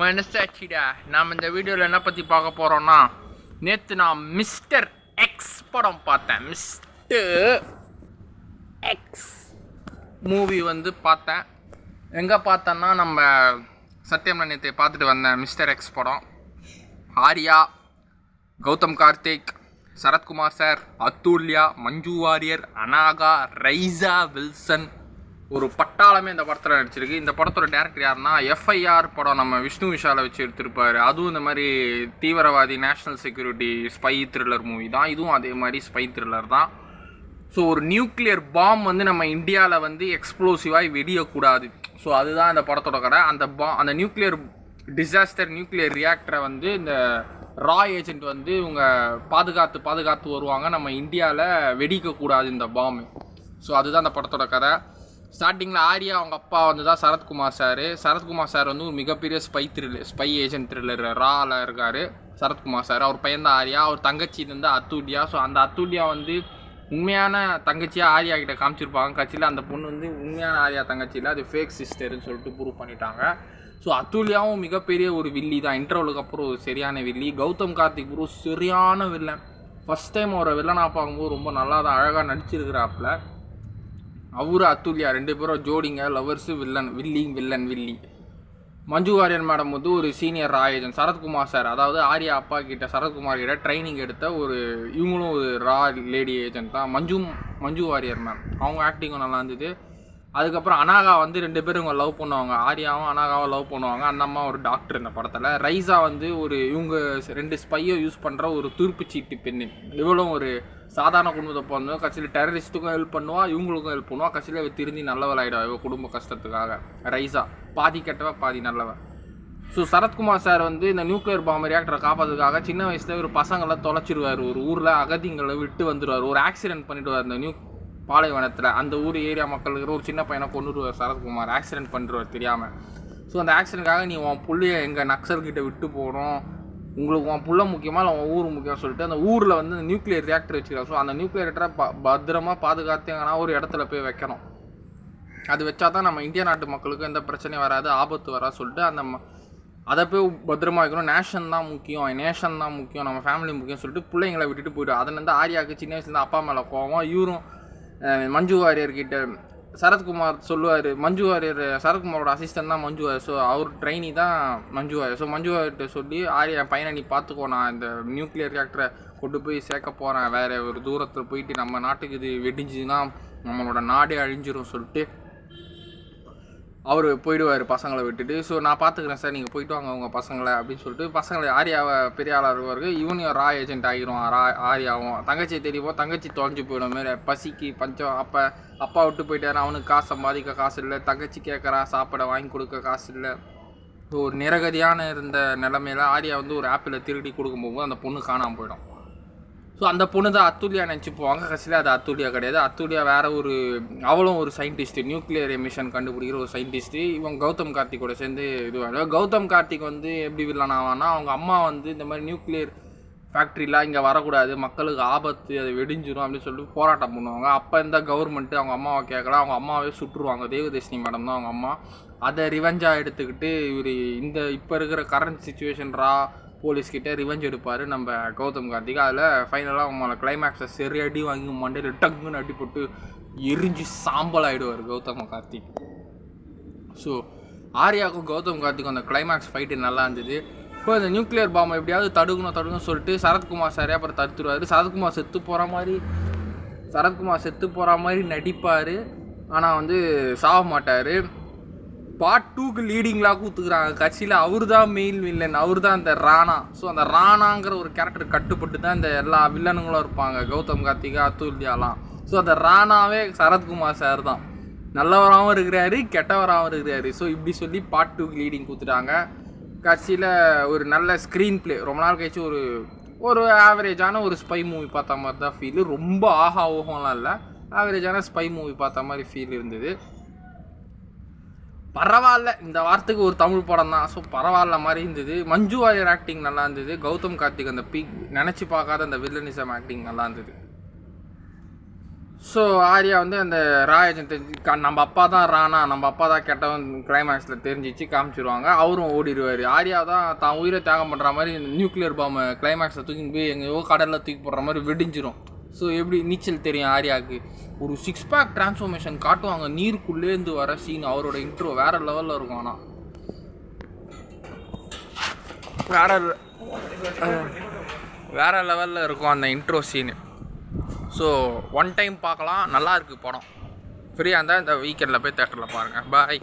மனசாட்சிடா. நாம் இந்த வீடியோவில் என்ன பற்றி பார்க்க போகிறோன்னா, நேற்று நான் மிஸ்டர் எக்ஸ் படம் பார்த்தேன். மிஸ்டர் எக்ஸ் மூவி பார்த்தேன். எங்கே பார்த்தேன்னா, நம்ம சத்யம் நேற்று பார்த்துட்டு வந்தேன். மிஸ்டர் எக்ஸ் படம் ஆர்யா, கௌதம் கார்த்திக், சரத்குமார் சார், அத்துல்யா, மஞ்சு வாரியர், அனாகா, ரைசா வில்சன், ஒரு பட்டாளமே இந்த படத்தில் நடிச்சிருக்கு. இந்த படத்தோட டேரக்டர் யாருன்னா, எஃப்ஐஆர் படம் நம்ம விஷ்ணு விஷாலை வச்சு எடுத்திருப்பார். அதுவும் இந்த மாதிரி தீவிரவாதி, national security, spy thriller movie தான். இதுவும் அதே மாதிரி ஸ்பை த்ரில்லர் தான். ஸோ ஒரு நியூக்ளியர் பாம் நம்ம இந்தியாவில் எக்ஸ்ப்ளோசிவாக வெடியக்கூடாது. ஸோ அதுதான் இந்த படத்தோட கதை. அந்த நியூக்ளியர் டிசாஸ்டர், நியூக்ளியர் ரியாக்டரை இந்த ரா ஏஜென்ட் இவங்க பாதுகாத்து வருவாங்க. நம்ம இந்தியாவில் வெடிக்கக்கூடாது இந்த பாம்பு. ஸோ அதுதான் அந்த படத்தோட கதை. ஸ்டார்டிங்கில் ஆர்யா அவங்க அப்பா தான் சரத்குமார் சார். சரத்குமார் சார் ஒரு மிகப்பெரிய ஸ்பை ஏஜென்ட் த்ரில்லர் ராவில் இருக்கார். சரத்குமார் சார் அவர் பையன்தான் ஆர்யா. அவர் தங்கச்சி அத்துல்யா. ஸோ அந்த அத்துல்யா உண்மையான தங்கச்சியாக ஆர்யா கிட்ட காமிச்சிருப்பாங்க. கட்சியில் அந்த பொண்ணு உண்மையான ஆர்யா தங்கச்சியில் அது ஃபேக் சிஸ்டர்னு சொல்லிட்டு ப்ரூவ் பண்ணிட்டாங்க. ஸோ அத்துல்யாவும் மிகப்பெரிய ஒரு வில்லி தான். இன்டர்வலுக்கு அப்புறம் ஒரு சரியான வில்லி. கௌதம் கார்த்திக் ப்ரோ சரியான வில்லன். ஃபஸ்ட் டைம் அவரை வில்லனாக பார்க்கும்போது ரொம்ப நல்லா தான் அழகாக நடிச்சிருக்கிறாப்புல. அவரு அத்துல்யா ரெண்டு பேரும் ஜோடிங்க, லவர்ஸு, வில்லி. மஞ்சு வாரியர் மேடம் ஒரு சீனியர் ரா ஏஜென்ட். சரத்குமார் சார், அதாவது ஆர்யா அப்பா கிட்ட சரத்குமார் கிட்ட ட்ரைனிங் எடுத்த இவங்களும் ஒரு ரா லேடி ஏஜென்ட் தான். மஞ்சு வாரியர் மேம் அவங்க ஆக்டிங்கும் நல்லா இருந்தது. அதுக்கப்புறம் அனாகா ரெண்டு பேரும் இவங்க லவ் பண்ணுவாங்க. ஆர்யாவும் அனாகாவும் லவ் பண்ணுவாங்க. அந்த அம்மா ஒரு டாக்டர் இந்த படத்தில். ரைசா இவங்க ரெண்டு ஸ்பையோ யூஸ் பண்ணுற ஒரு துருப்புச்சீட்டு பெண்ணு. இவளும் ஒரு சாதாரண குடும்பத்தை பிறந்தோம். கட்சியில் டெரரிஸ்ட்டுக்கும் ஹெல்ப் பண்ணுவா, இவங்களுக்கும் ஹெல்ப் பண்ணுவா. கட்சியில் திருந்தி நல்லவளாயிடுவா இவ குடும்ப கஷ்டத்துக்காக. ரைசா பாதி கெட்டவ பாதி நல்லவ. ஸோ சரத்குமார் சார் இந்த நியூக்ளியர் பாம்பு ரியாக்டரை காப்பாற்றுறதுக்காக சின்ன வயசில் ஒரு பசங்களை தொலைச்சிருவார். ஒரு ஊரில் அகதிங்களை விட்டு வந்துடுவார். ஒரு ஆக்சிடென்ட் பண்ணிவிடுவார் இந்த பாலைவனத்தில். அந்த ஊர் ஏரியா மக்களுக்கு ஒரு சின்ன பையனை கொண்டுடுவார் சரத்குமார். ஆக்சிடென்ட் பண்ணிடுவார் தெரியாமல். ஸோ அந்த ஆக்சிடென்ட்காக நீ உன் புள்ளைய எங்கள் நக்சல்கிட்ட விட்டு போகணும், உங்களுக்கு உன் புள்ள முக்கியமாக இல்லை உன் ஊர் முக்கியம் சொல்லிட்டு அந்த ஊரில் நியூக்ளியர் ரியாக்டர் வச்சுக்கிறார். ஸோ அந்த நியூக்ளியர் ரியாக்டரை பத்திரமாக பாதுகாத்தீங்கன்னா ஒரு இடத்துல போய் வைக்கணும். அது வச்சா தான் நம்ம இந்திய நாட்டு மக்களுக்கு எந்த பிரச்சனையும் வராது, ஆபத்து வராது சொல்லிட்டு அதை போய் பத்திரமா வைக்கணும். நேஷன் தான் முக்கியம், நம்ம ஃபேமிலி முக்கியம் சொல்லிட்டு பிள்ளைங்களை விட்டுட்டு போய்டும். அதுலேருந்து ஆர்யாவுக்கு சின்ன வயசுலேருந்து அப்பா மேலே கோவம். இவரும் மஞ்சு வாரியர்கிட்ட சரத்குமார் சொல்லுவார். மஞ்சு வாரியர் சரத்குமாரோட அசிஸ்டன்ட் தான் மஞ்சு வாரியர். ஸோ அவர் ட்ரைனி தான் மஞ்சு வாரியர். ஸோ மஞ்சு வாரியர்கிட்ட சொல்லி ஆர்யா பையனை நீ பார்த்துக்கோ, நான் இந்த நியூக்ளியர் ரியாக்டரை கொண்டு போய் சேர்க்க போகிறேன், வேறு ஒரு தூரத்தில் போயிட்டு நம்ம நாட்டுக்கு இது வெடிஞ்சுன்னா நம்மளோட நாடே அழிஞ்சிரும் சொல்லிட்டு அவர் போயிடுவார் பசங்களை விட்டுட்டு. ஸோ நான் பார்த்துக்கிறேன் சார், நீங்கள் போயிட்டு வாங்க உங்கள் பசங்களை அப்படின்னு சொல்லிட்டு பசங்களை ஆர்யாவை பெரிய ஆளாக இருப்பாருக்கு. இவனையும் ரா ஏஜென்ட் ஆகிரும். ஆர்யாவும் தங்கச்சியை தெரியுமோ, தங்கச்சி தொலைஞ்சு போயிடும். மாரி பசிக்கு பஞ்சம். அப்பா விட்டு போயிட்டாரு, அவனுக்கு காசு சம்பாதிக்க காசு இல்லை, தங்கச்சி கேட்குறா சாப்பிட வாங்கி கொடுக்க காசு இல்லை. ஸோ ஒரு நிரகதியான இருந்த நிலமையில ஆர்யா ஒரு ஆப்பில் திருடி கொடுக்கும் போகும்போது அந்த பொண்ணு காணாமல் போயிடும். ஸோ அந்த பொண்ணு தான் அத்துல்யா நினச்சி போவாங்க. கடைசியில் அது அத்துல்யா கிடையாது. அத்துல்யா வேறு அவளும் ஒரு சயின்டிஸ்ட்டு, நியூக்ளியர் எமிஷன் கண்டுபிடிக்கிற ஒரு சயின்டிஸ்ட்டு. இவன் கௌதம் கார்த்திகோட சேர்ந்து இதுவாக. கௌதம் கார்த்திக் எப்படி வில்லன் ஆவான்னா, அவங்க அம்மா இந்த மாதிரி நியூக்ளியர் ஃபேக்ட்ரிலாம் இங்கே வரக்கூடாது, மக்களுக்கு ஆபத்து, அது வெடிஞ்சிடும் அப்படின்னு சொல்லிட்டு போராட்டம் பண்ணுவாங்க. அப்போ இந்த கவர்மெண்ட்டு அவங்க அம்மாவை கேட்கலாம், அவங்க அம்மாவே சுட்டுருவாங்க. தேவதர்ஷினி மேடம் தான் அவங்க அம்மா. அதை ரிவெஞ்சாக எடுத்துக்கிட்டு இவர் இப்போ இருக்கிற கரண்ட் சுச்சுவேஷன் போலீஸ்கிட்ட ரிவெஞ்ச் எடுப்பார் நம்ம கௌதம் கார்த்திக். அதில் ஃபைனலாக அவங்கள கிளைமேக்ஸை சரி அடி வாங்கி மண்டையில் டங்குன்னு அடி போட்டு எரிஞ்சு சாம்பல் ஆகிடுவார் கௌதம் கார்த்திக். ஸோ ஆர்யாவுக்கும் கௌதம் கார்த்திக்கும் அந்த கிளைமேக்ஸ் ஃபைட்டு நல்லா இருந்தது. இப்போ இந்த நியூக்ளியர் பாம்பை எப்படியாவது தடுக்கணும் சொல்லிட்டு சரத்குமார் சாரே அப்புறம் தடுத்துருவார். சரத்குமார் செத்து போகிற மாதிரி நடிப்பார். ஆனால் சாக மாட்டார். பார்ட் 2க்கு லீடிங்லாம் கூத்துக்கிறாங்க கட்சியில். அவர் தான் மெயின் வில்லன், அவர் தான் இந்த ராணா. ஸோ அந்த ராணாங்கிற ஒரு கேரக்டர் கட்டுப்பட்டு தான் இந்த எல்லா வில்லனுங்களும் இருப்பாங்க, கௌதம் கார்த்திகா, அத்துல்யாலாம். ஸோ அந்த ராணாவே சரத்குமார் சார் தான். நல்லவராகவும் இருக்கிறாரு, கெட்டவராகவும் இருக்கிறாரு. ஸோ இப்படி சொல்லி பார்ட் 2க்கு லீடிங் கூத்துட்டாங்க. கட்சியில் ஒரு நல்ல ஸ்க்ரீன் பிளே. ரொம்ப நாள் கழிச்சு ஒரு ஆவரேஜான ஒரு ஸ்பை மூவி பார்த்த மாதிரி தான் ஃபீல். ரொம்ப ஓகம்லாம் இல்லை, ஆவரேஜான ஸ்பை மூவி பார்த்த மாதிரி ஃபீல் இருந்தது. பரவாயில்ல, இந்த வாரத்துக்கு ஒரு தமிழ் படம் தான். ஸோ பரவாயில்ல மாதிரி இருந்தது. மஞ்சு வாரியர் ஆக்டிங் நல்லா இருந்தது. கௌதம் கார்த்திக் அந்த பீக் நினச்சி பார்க்காத அந்த வில்லனிசம் ஆக்டிங் நல்லா இருந்தது. ஸோ ஆர்யா வந்து அந்த ராயஜன் நம்ம அப்பா தான் ராணா, நம்ம அப்பா தான் கெட்டவன் கிளைமேக்ஸில் தெரிஞ்சிச்சு காமிச்சிருவாங்க. அவரும் ஓடிடுவார். ஆர்யா தான் உயிரை தியாகம் பண்ணுற மாதிரி நியூக்ளியர் பாம்பை கிளைமேக்ஸில் தூக்கி போய் எங்கேயோ கடலில் தூக்கி போடுற மாதிரி வெடிஞ்சிரும். ஸோ எப்படி நீச்சல் தெரியும் ஆர்யாவுக்கு. ஒரு 6 பேக் டிரான்ஸ்ஃபார்மேஷன் காட்டுவாங்க நீருக்குள்ளேருந்து வர சீன். அவரோட இன்ட்ரோ வேறு லெவலில் இருக்கும். ஆனால் வேறு லெவலில் இருக்கும் அந்த intro scene. So one time பார்க்கலாம், நல்லா இருக்குது படம். ஃப்ரீயாக இருந்தால் இந்த வீக்கெண்டில் போய் தேட்டரில் பாருங்கள். பாய்.